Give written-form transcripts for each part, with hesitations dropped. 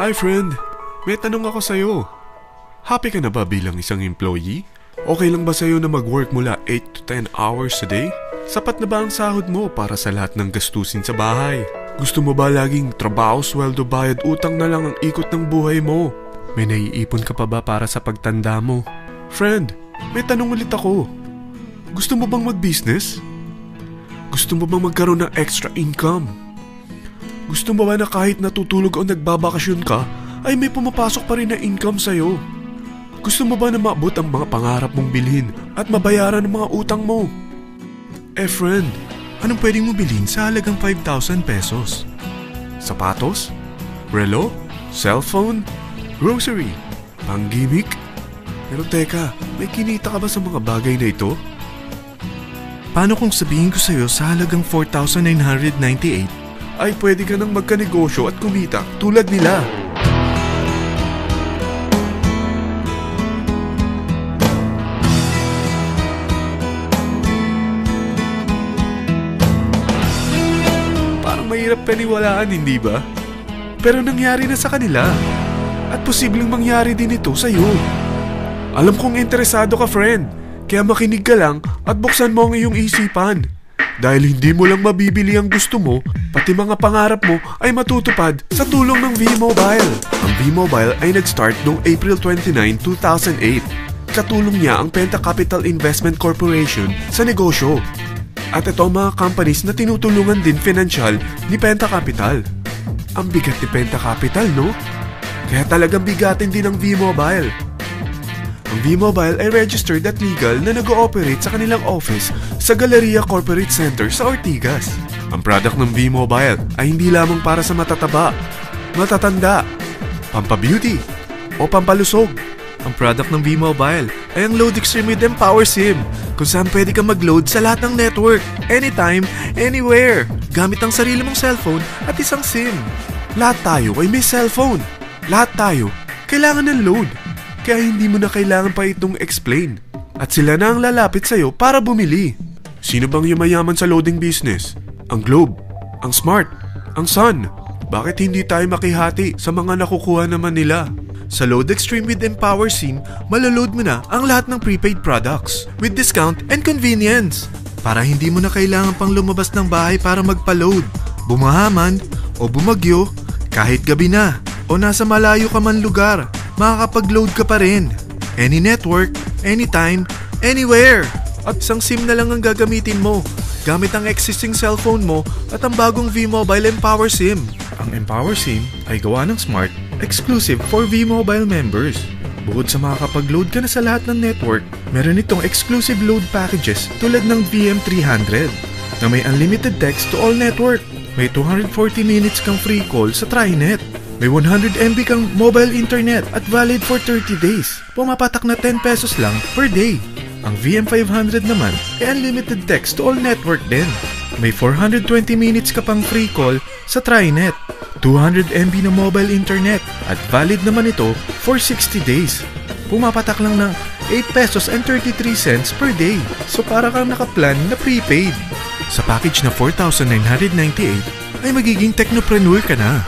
Hi friend, may tanong ako sa'yo. Happy ka na ba bilang isang employee? Okay lang ba sa'yo na mag-work mula 8 to 10 hours a day? Sapat na ba ang sahod mo para sa lahat ng gastusin sa bahay? Gusto mo ba laging trabaho, sweldo, bayad, utang na lang ang ikot ng buhay mo? May naiipon ka pa ba para sa pagtanda mo? Friend, may tanong ulit ako. Gusto mo bang mag-business? Gusto mo bang magkaroon ng extra income? Gusto mo ba na kahit natutulog o nagbabakasyon ka, ay may pumapasok pa rin na income sa'yo? Gusto mo ba na maabot ang mga pangarap mong bilhin at mabayaran ang mga utang mo? Friend, anong pwedeng mo bilhin sa halagang 5,000 pesos? Sapatos? Relo? Cellphone? Grocery? Pang-gimmick? Pero teka, may kinita ka ba sa mga bagay na ito? Paano kung sabihin ko sa'yo sa halagang 4,998 ay pwede ka nang magkanegosyo at kumita tulad nila? Parang mahirap paniwalaan, hindi ba? Pero nangyari na sa kanila. At posibleng mangyari din ito sa'yo. Alam kong interesado ka, friend. Kaya makinig ka lang at buksan mo ang iyong isipan. Dahil hindi mo lang mabibili ang gusto mo, pati mga pangarap mo ay matutupad sa tulong ng V-Mobile. Ang V-Mobile ay nag-start noong April 29, 2008. Katulong niya ang Penta Capital Investment Corporation sa negosyo. At ito ang mga companies na tinutulungan din financial ni Penta Capital. Ang bigat ni Penta Capital, no? Kaya talagang bigatin din ang V-Mobile. Ang V-Mobile ay registered at legal na nag-ooperate sa kanilang office sa Galleria Corporate Center sa Ortigas. Ang product ng V-Mobile ay hindi lamang para sa matataba, matatanda, pampabeauty, o pampalusog. Ang product ng V-Mobile ay ang Load Extreme with Empower SIM, kung saan pwede kang mag-load sa lahat ng network, anytime, anywhere, gamit ang sarili mong cellphone at isang SIM. Lahat tayo ay may cellphone. Lahat tayo kailangan ng load. Kaya hindi mo na kailangan pa itong explain. At sila na ang lalapit sa'yo para bumili. Sino bang yumayaman sa loading business? Ang Globe, ang Smart, ang Sun. Bakit hindi tayo makihati sa mga nakukuha naman nila? Sa Load Extreme with Empower SIM, malaload mo na ang lahat ng prepaid products with discount and convenience. Para hindi mo na kailangan pang lumabas ng bahay para magpa-load. Bumahaman o bumagyo, kahit gabi na o nasa malayo ka man lugar, makakapag-load ka pa rin. Any network, anytime, anywhere. At isang SIM na lang ang gagamitin mo, gamit ang existing cellphone mo at ang bagong V-Mobile Empower SIM. Ang Empower SIM ay gawa ng Smart, exclusive for V-Mobile members. Bukod sa makakapag-load ka na sa lahat ng network, meron itong exclusive load packages tulad ng VM300 na may unlimited text to all network. May 240 minutes kang free call sa TriNet. May 100 MB kang mobile internet at valid for 30 days. Pumapatak na 10 pesos lang per day. Ang VM500 naman ay unlimited text to all network din. May 420 minutes ka pang free call sa TriNet. 200 MB na mobile internet at valid naman ito for 60 days. Pumapatak lang ng 8 pesos and 33 cents per day. So para kang nakaplan na prepaid. Sa package na 4,998 ay magiging technopreneur ka na.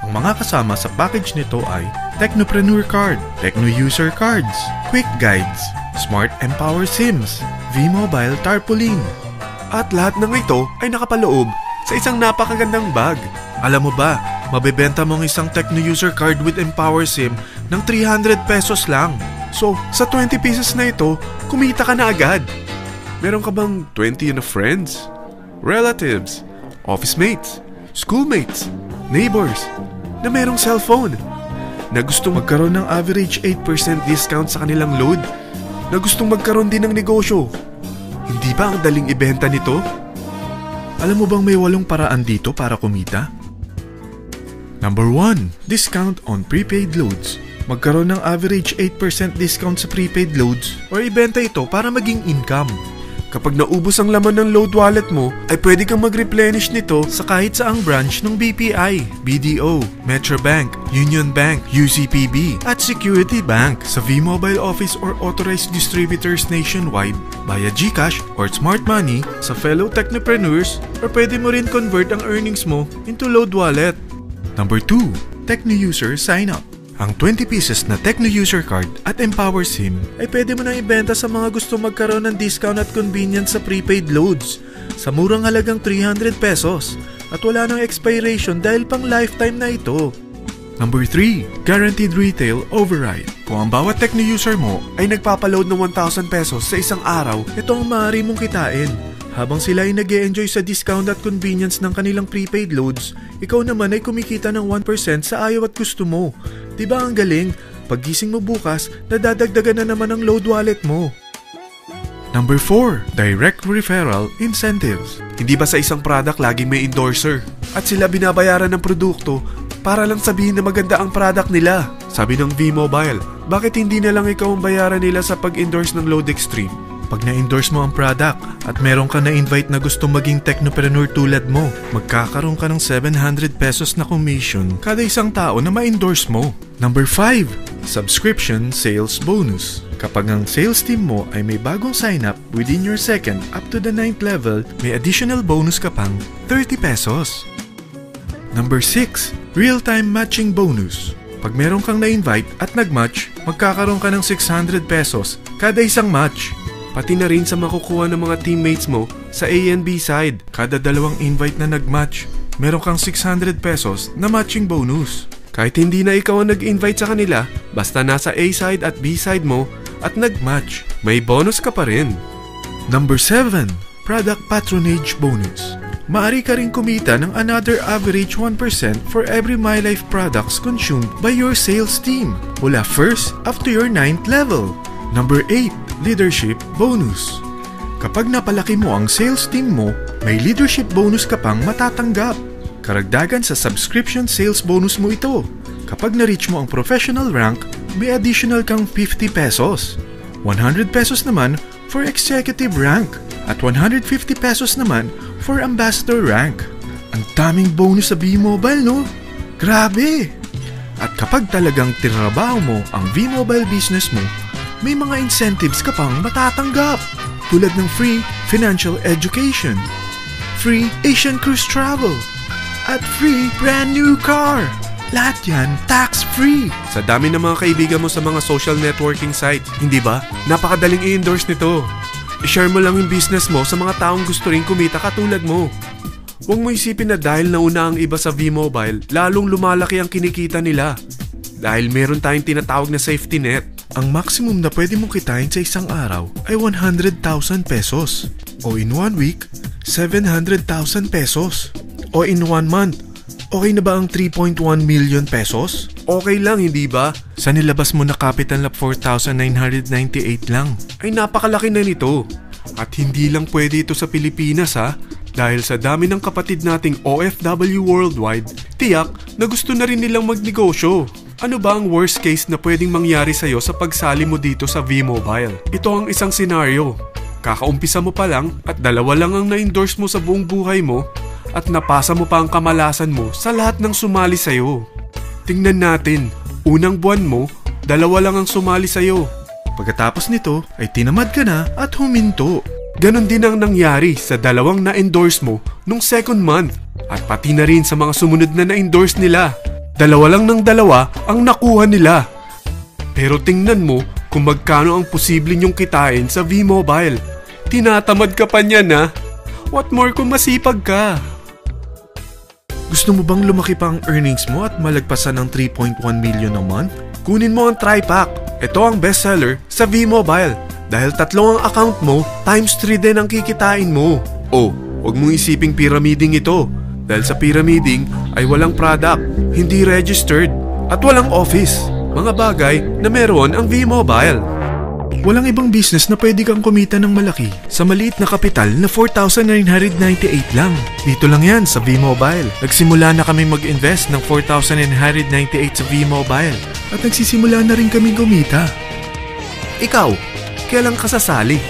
Ang mga kasama sa package nito ay Technopreneur Card, Techno User Cards, Quick Guides, Smart Empower SIMs, V-Mobile Tarpaulin. At lahat ng ito ay nakapaloob sa isang napakagandang bag. Alam mo ba, mabebenta mo ang isang Techno User Card with Empower SIM ng 300 pesos lang. So, sa 20 pieces na ito, kumita ka na agad. Meron ka bang 20 na friends, relatives, office mates, schoolmates, neighbors, na merong cellphone, na gustong magkaroon ng average 8% discount sa kanilang load, na gustong magkaroon din ng negosyo? Hindi ba ang daling ibenta nito? Alam mo bang may 8 paraan dito para kumita? Number 1. Discount on prepaid loads. Magkaroon ng average 8% discount sa prepaid loads or ibenta ito para maging income. Kapag naubos ang laman ng load wallet mo, ay pwede kang mag-replenish nito sa kahit saang branch ng BPI, BDO, Metrobank, Union Bank, UCPB, at Security Bank sa V-Mobile office or authorized distributors nationwide via GCash or Smart Money sa fellow technopreneurs, or pwede mo rin convert ang earnings mo into load wallet. Number 2, Tecno User Sign Up. Ang 20 pieces na Tecno User Card at Empower SIM ay pwede mo nang ibenta sa mga gusto magkaroon ng discount at convenience sa prepaid loads sa murang halagang 300 pesos at wala nang expiration dahil pang lifetime na ito. Number 3, Guaranteed Retail Override. Kung ang bawat Tecno user mo ay nagpapaload ng 1,000 pesos sa isang araw, ito ang maaari mong kitain. Habang sila ay nag-e-enjoy sa discount at convenience ng kanilang prepaid loads, ikaw naman ay kumikita ng 1% sa ayaw at gusto mo. Diba ang galing? Paggising mo bukas, nadadagdagan na naman ang load wallet mo. Number 4, Direct Referral Incentives. Hindi ba sa isang product laging may endorser? At sila binabayaran ng produkto para lang sabihin na maganda ang product nila. Sabi ng V-Mobile, bakit hindi na lang ikaw ang bayaran nila sa pag-endorse ng Load Extreme? Pag na-endorse mo ang product at meron ka na-invite na gusto maging technopreneur tulad mo, magkakaroon ka ng 700 pesos na commission kada isang tao na ma-endorse mo. Number 5, Subscription Sales Bonus. Kapag ang sales team mo ay may bagong sign-up within your 2nd up to the 9th level, may additional bonus ka pang 30 pesos. Number 6, Real-Time Matching Bonus. Pag meron kang na-invite at nag-match, magkakaroon ka ng 600 pesos kada isang match. Pati na rin sa makukuha ng mga teammates mo sa A and B side. Kada dalawang invite na nag-match, meron kang 600 pesos na matching bonus. Kahit hindi na ikaw ang nag-invite sa kanila, basta nasa A side at B side mo at nag-match, may bonus ka pa rin. Number 7, Product Patronage Bonus. Maaari ka rin kumita ng another average 1% for every MyLife products consumed by your sales team mula 1st up to your 9th level. Number 8, Leadership Bonus. Kapag napalaki mo ang sales team mo, may leadership bonus ka pang matatanggap. Karagdagan sa subscription sales bonus mo ito. Kapag na-reach mo ang professional rank, may additional kang 50 pesos. 100 pesos naman for executive rank at 150 pesos naman for ambassador rank. Ang daming bonus sa V-Mobile, no? Grabe! At kapag talagang tinrabaho mo ang V-Mobile business mo, may mga incentives ka pang matatanggap tulad ng free financial education, free Asian cruise travel, at free brand new car. Lahat yan tax-free. Sa dami ng mga kaibigan mo sa mga social networking sites, hindi ba? Napakadaling i-endorse nito. I-share mo lang yung business mo sa mga taong gusto rin kumita katulad mo. Huwag mo isipin na dahil nauna ang iba sa V-Mobile, lalong lumalaki ang kinikita nila. Dahil meron tayong tinatawag na safety net. Ang maximum na pwede mong kitain sa isang araw ay 100,000 pesos. O in 1 week, 700,000 pesos. O in 1 month, okay na ba ang 3.1 million pesos? Okay lang, hindi ba? Sa nilabas mo na capital na 4,998 lang, ay napakalaki na nito. At hindi lang pwede ito sa Pilipinas ha, dahil sa dami ng kapatid nating OFW worldwide, tiyak na gusto na rin nilang magnegosyo. Ano ba ang worst case na pwedeng mangyari sa'yo sa pagsali mo dito sa V-Mobile? Ito ang isang senaryo. Kakaumpisa mo pa lang at 2 lang ang na-endorse mo sa buong buhay mo at napasa mo pa ang kamalasan mo sa lahat ng sumali sa'yo. Tingnan natin, unang buwan mo, 2 lang ang sumali sa'yo. Pagkatapos nito ay tinamad ka na at huminto. Ganon din ang nangyari sa 2 na-endorse mo nung 2nd month at pati na rin sa mga sumunod na na-endorse nila. 2 lang ng 2 ang nakuha nila. Pero tingnan mo kung magkano ang posible nyong kitain sa V-Mobile. Tinatamad ka pa niyan ha? What more kung masipag ka? Gusto mo bang lumaki pa ang earnings mo at malagpasan ng 3.1 million a month? Kunin mo ang TriPack. Ito ang bestseller sa V-Mobile. Dahil 3 ang account mo, times 3 din ang kikitain mo. Oh, huwag mong isiping pyramiding ito. Dahil sa pyramiding ay walang product, hindi registered, at walang office. Mga bagay na meron ang V-Mobile. Walang ibang business na pwede kang kumita ng malaki sa maliit na kapital na 4,998 lang. Dito lang yan sa V-Mobile. Nagsimula na kami mag-invest ng 4,998 sa V-Mobile at nagsisimula na rin kami kumita. Ikaw, kailan ka sasali?